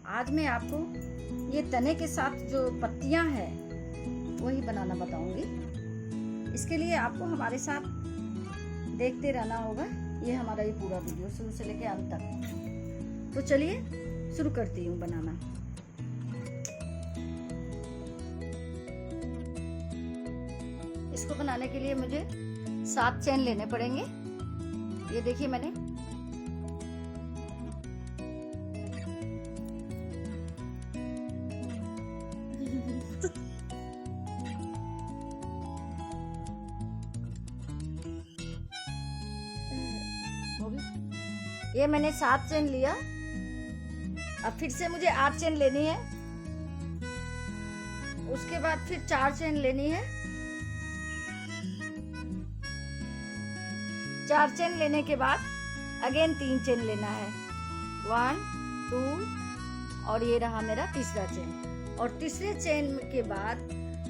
आज मैं आपको ये तने के साथ जो पत्तियां हैं वही बनाना बताऊंगी। इसके लिए आपको हमारे साथ देखते रहना होगा। ये हमारा ये पूरा वीडियो शुरू से लेकर अंत तक। तो चलिए शुरू करती हूँ बनाना। इसको बनाने के लिए मुझे 7 चेन लेने पड़ेंगे। ये देखिए मैंने ये मैंने 7 चेन लिया। अब फिर से मुझे 8 चेन लेनी है। उसके बाद फिर 4 चेन लेनी है। 4 चेन लेने के बाद अगेन 3 चेन लेना है। 1 2 और ये रहा मेरा तीसरा चेन। और तीसरे चेन के बाद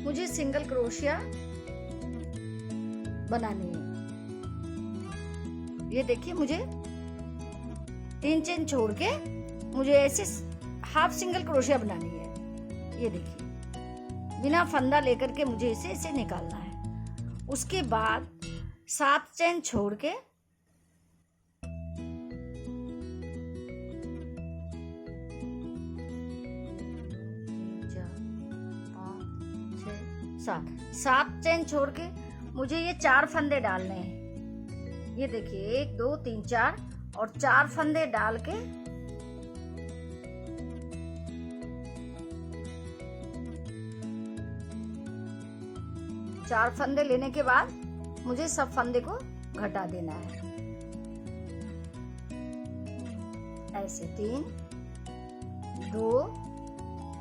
मुझे सिंगल क्रोशिया बनानी है। ये देखिए मुझे 3 चेन छोड़ के मुझे ऐसे हाफ सिंगल क्रोशिया बनानी है। ये देखिए बिना फंदा लेकर के मुझे इसे ऐसे निकालना है। उसके बाद 7 चेन छोड़ के 7 चेन छोड़ के मुझे ये 4 फंदे डालने हैं। ये देखिए 1 2 3 4 और 4 फंदे डाल के चार फंदे लेने के बाद मुझे सब फंदे को घटा देना है। ऐसे 3 2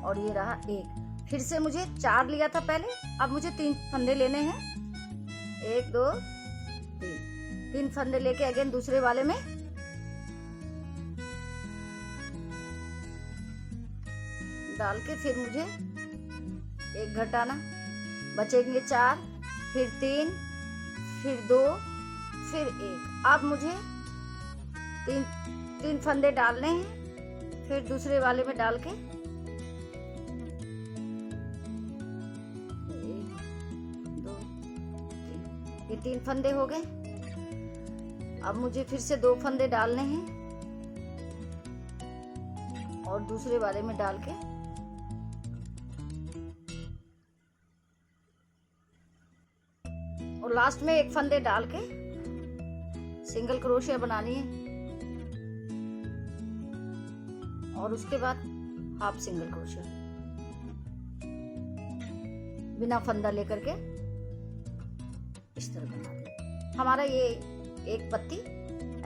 और ये रहा 1। फिर से मुझे 4 लिया था पहले, अब मुझे 3 फंदे लेने हैं। 1 2 3 फंदे लेके अगेन दूसरे वाले में डाल के फिर मुझे 1 घटाना, बचेंगे 4, फिर 3, फिर 2, फिर 1। अब मुझे 3 फंदे डालने हैं। फिर दूसरे वाले में डाल के 1 2 3, ये 3 फंदे हो गए। अब मुझे फिर से 2 फंदे डालने हैं और दूसरे वाले में डाल के और लास्ट में 1 फंदे डाल के सिंगल क्रोशिया बनानी है। और उसके बाद हाफ सिंगल क्रोशिया बिना फंदा लेकर के इस तरह बना दे। हमारा ये एक पत्ती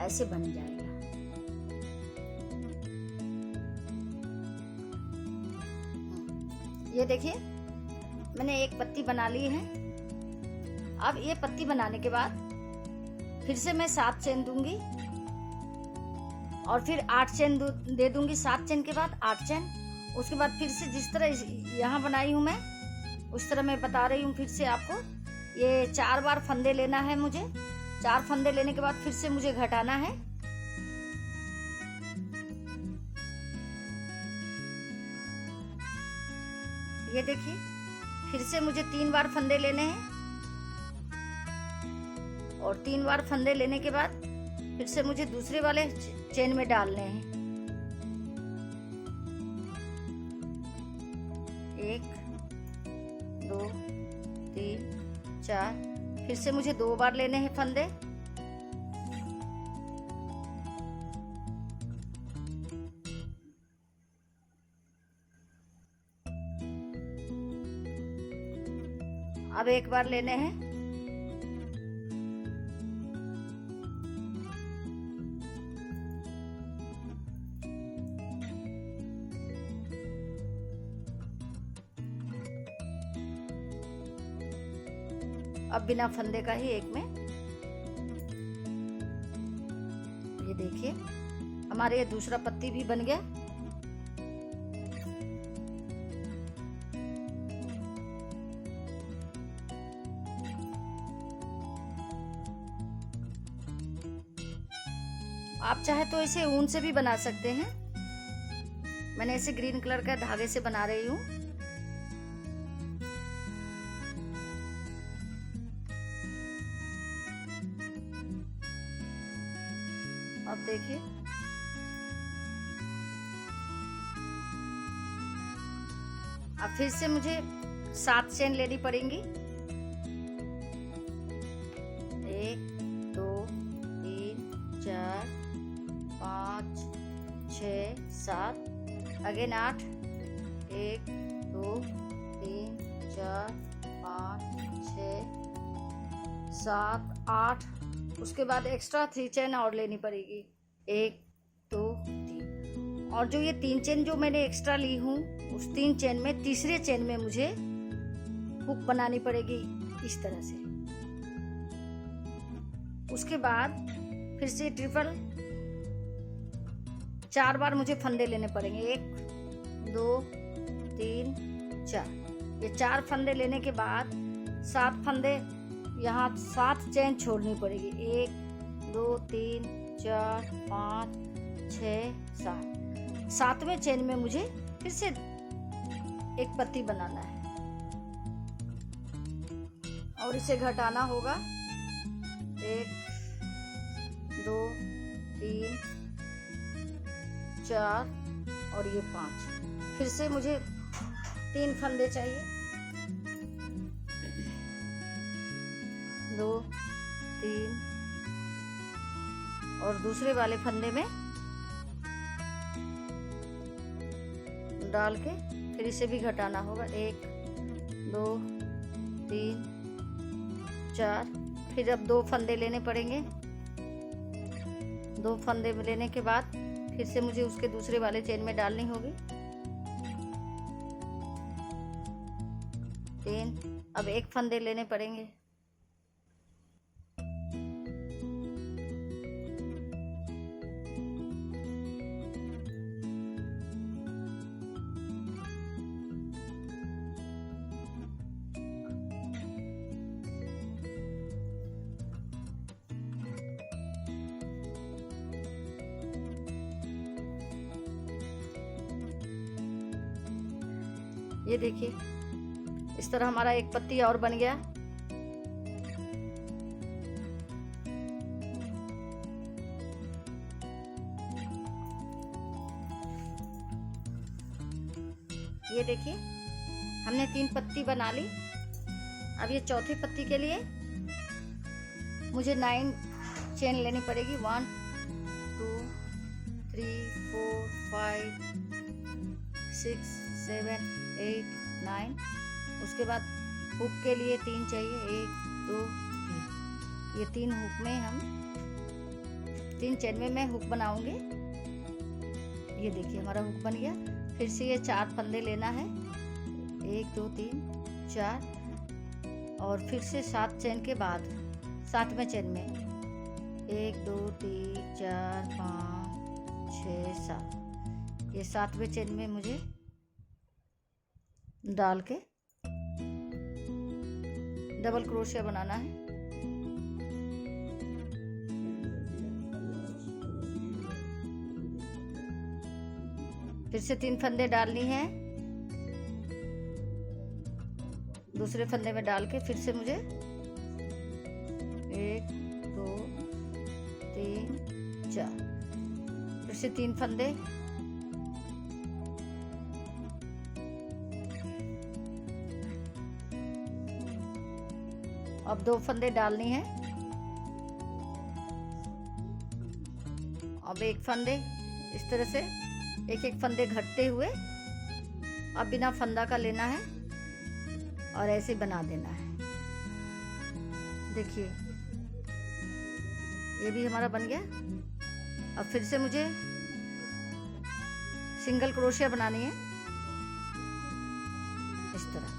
ऐसे बन जाएगा। ये देखिए मैंने एक पत्ती बना ली है। अब ये पत्ती बनाने के बाद फिर से मैं 7 चेन दूंगी और फिर 8 चेन दे दूंगी। 7 चेन के बाद 8 चेन। उसके बाद फिर से जिस तरह यहाँ बनाई हूँ मैं उस तरह मैं बता रही हूँ। फिर से आपको ये 4 बार फंदे लेना है मुझे। 4 फंदे लेने के बाद फिर से मुझे घटाना है। ये देखिए फिर से मुझे 3 बार फंदे लेने हैं और 3 बार फंदे लेने के बाद फिर से मुझे दूसरे वाले चेन में डालने हैं। 1 2 3 4, फिर से मुझे 2 बार लेने हैं फंदे। अब 1 बार लेने हैं। अब बिना फंदे का ही 1 में। ये देखिए हमारे ये दूसरा पत्ती भी बन गया। आप चाहे तो इसे ऊन से भी बना सकते हैं। मैंने इसे ग्रीन कलर का धागे से बना रही हूँ। अब देखिए अब फिर से मुझे 7 चेन लेनी पड़ेंगी। 1 2 3 4 5 6 7 अगेन 8 1 2 3 4 5 6 7 8। उसके बाद एक्स्ट्रा 3 चेन और लेनी पड़ेगी। 1 2 3। और जो ये 3 चेन जो मैंने एक्स्ट्रा ली हूँ उस 3 चेन में तीसरे चेन में मुझे हुक बनानी पड़ेगी इस तरह से। उसके बाद फिर से ट्रिपल 4 बार मुझे फंदे लेने पड़ेंगे। 1 2 3 4। ये 4 फंदे लेने के बाद 7 फंदे यहाँ 7 चेन छोड़नी पड़ेगी। 1 2 3 4 5 6 7। 7वें चेन में मुझे फिर से एक पत्ती बनाना है और इसे घटाना होगा। 1 2 3 4 और ये 5। फिर से मुझे 3 फंदे चाहिए। 2 3 और दूसरे वाले फंदे में डाल के फिर इसे भी घटाना होगा। 1 2 3 4। फिर अब 2 फंदे लेने पड़ेंगे। 2 फंदे लेने के बाद फिर से मुझे उसके दूसरे वाले चेन में डालनी होगी। 3। अब 1 फंदे लेने पड़ेंगे। ये देखिए इस तरह हमारा एक पत्ती और बन गया। ये देखिए हमने 3 पत्ती बना ली। अब ये चौथी पत्ती के लिए मुझे 9 चेन लेनी पड़ेगी। 1 2 3 4 5 6 7 8 9। उसके बाद हुक के लिए 3 चाहिए। 1 2 3। ये 3 हुक में हम 3 चेन में मैं हुक बनाऊंगी। ये देखिए हमारा हुक बन गया। फिर से ये 4 फंदे लेना है। 1 2 3 4 और फिर से 7 चेन के बाद 7वें चेन में 1 2 3 4 5 6 7। ये 7वें चेन में मुझे डाल के डबल क्रोशिया बनाना है। फिर से 3 फंदे डालनी है। दूसरे फंदे में डाल के फिर से मुझे 1 2 3 4। फिर से 3 फंदे। अब 2 फंदे डालनी है। अब 1 फंदे इस तरह से एक फंदे घटते हुए अब बिना फंदा का लेना है और ऐसे बना देना है। देखिए ये भी हमारा बन गया। अब फिर से मुझे सिंगल क्रोशिया बनानी है इस तरह।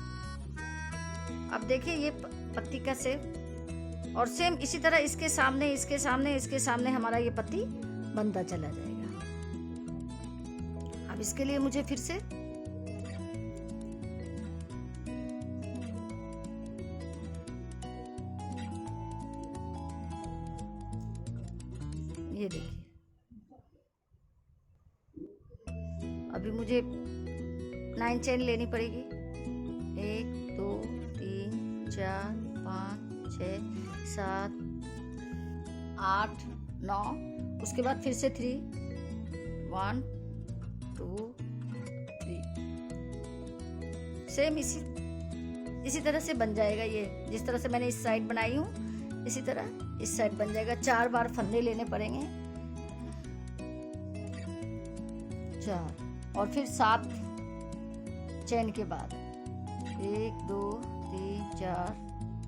अब देखिए ये पत्ती का शेप और सेम इसी तरह इसके सामने इसके सामने इसके सामने हमारा ये पत्ती बनता चला जाएगा। अब इसके लिए मुझे फिर से ये देखिए अभी मुझे 9 चेन लेनी पड़ेगी। 1 2 3 4 5 6 7 8 9। उसके बाद फिर से 3 1 2 3। सेम इसी तरह से बन जाएगा। ये जिस तरह से मैंने इस साइड बनाई हूँ इसी तरह इस साइड बन जाएगा। 4 बार फंदे लेने पड़ेंगे, 4 और फिर 7 चेन के बाद 1 2 3 4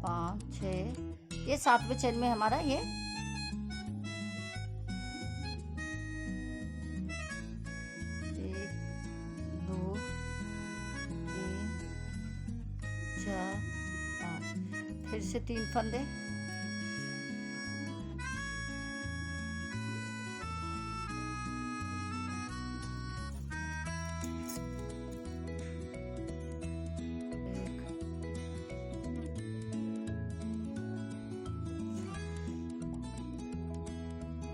5 6। ये 7वें चेन में हमारा ये 1 2 3 4 5। फिर से 3 फंदे,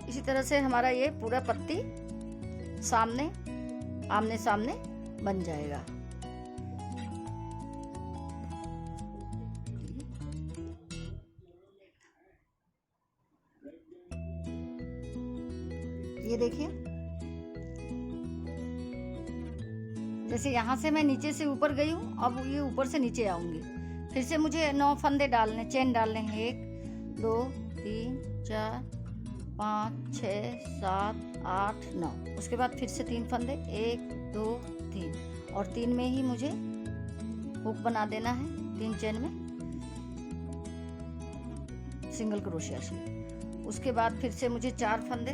इसी तरह से हमारा ये पूरा पत्ती आमने सामने बन जाएगा। ये देखिए, जैसे यहाँ से मैं नीचे से ऊपर गई हूँ, अब ये ऊपर से नीचे आऊंगी। फिर से मुझे 9 फंदे डालने, चेन डालने हैं। 1 2 3 4 5 6 7 8 9। उसके बाद फिर से 3 फंदे, 1 2 3 और 3 में ही मुझे हुक बना देना है। 3 चेन में सिंगल क्रोशिया से। उसके बाद फिर से मुझे 4 फंदे,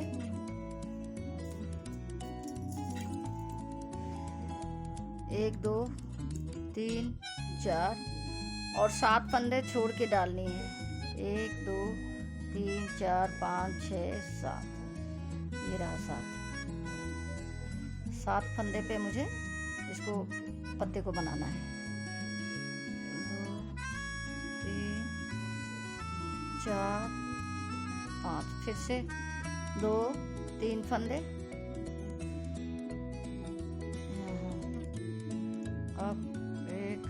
1 2 3 4 और 7 फंदे छोड़ के डालनी है। 1 2 3 4 5 6 7। ये रहा 7 फंदे पे मुझे इसको पत्ते को बनाना है। 2 3 4 5। फिर से 2 3 फंदे, अब 1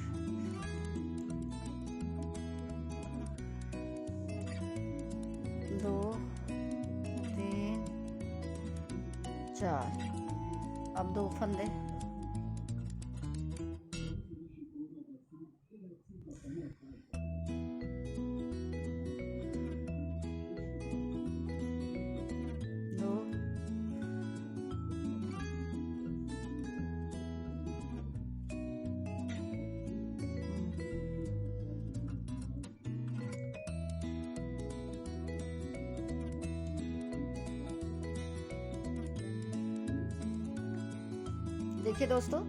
2 3 4। अब 2 फंदे, 2 देखिए दोस्तों,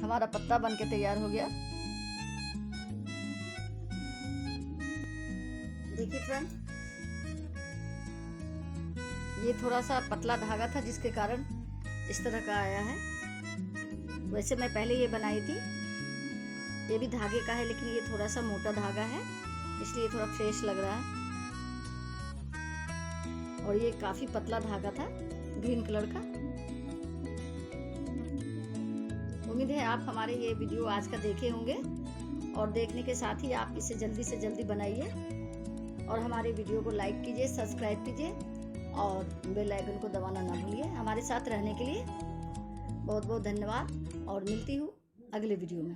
हमारा पत्ता बन के तैयार हो गया। देखिए फ्रेंड, ये थोड़ा सा पतला धागा था जिसके कारण इस तरह का आया है। वैसे मैं पहले ये बनाई थी, ये भी धागे का है, लेकिन ये थोड़ा सा मोटा धागा है इसलिए थोड़ा फ्रेश लग रहा है। और ये काफी पतला धागा था, ग्रीन कलर का। उम्मीद है आप हमारे ये वीडियो आज का देखे होंगे और देखने के साथ ही आप इसे जल्दी से जल्दी बनाइए और हमारे वीडियो को लाइक कीजिए, सब्सक्राइब कीजिए और बेल आइकन को दबाना ना भूलिए। हमारे साथ रहने के लिए बहुत बहुत धन्यवाद और मिलती हूँ अगले वीडियो में।